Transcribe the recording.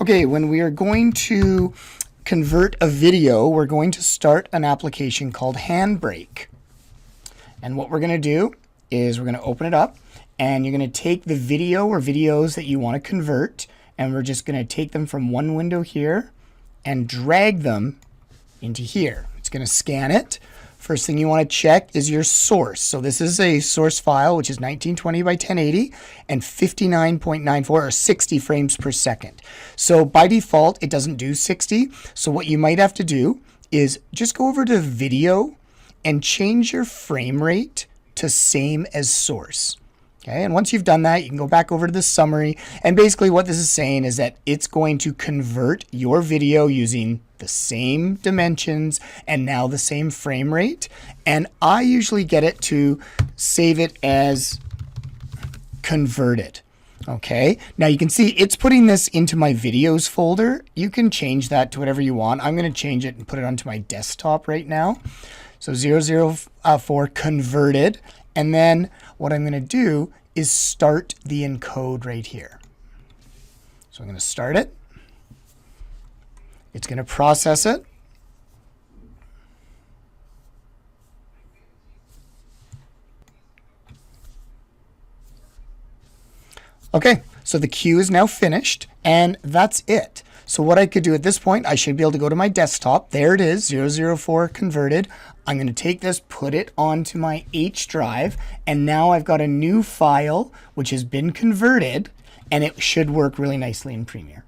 Okay, when we are going to convert a video, we're going to start an application called Handbrake. And what we're going to do is we're going to open it up, and you're going to take the video or videos that you want to convert, and we're just going to take them from one window here and drag them into here. It's going to scan it. First thing you want to check is your source. So this is a source file, which is 1920 by 1080 and 59.94 or 60 frames per second. So by default, it doesn't do 60. So what you might have to do is just go over to video and change your frame rate to same as source. Okay, and once you've done that, you can go back over to the summary. And basically what this is saying is that it's going to convert your video using the same dimensions and now the same frame rate. And I usually get it to save it as converted. Okay, now you can see it's putting this into my videos folder. You can change that to whatever you want. I'm going to change it and put it onto my desktop right now. So 004 converted. And then what I'm going to do is start the encode right here. So I'm going to start it. It's going to process it. Okay, so the queue is now finished, and that's it. So what I could do at this point, I should be able to go to my desktop. There it is, 004 converted. I'm going to take this, put it onto my H drive, and now I've got a new file which has been converted, and it should work really nicely in Premiere.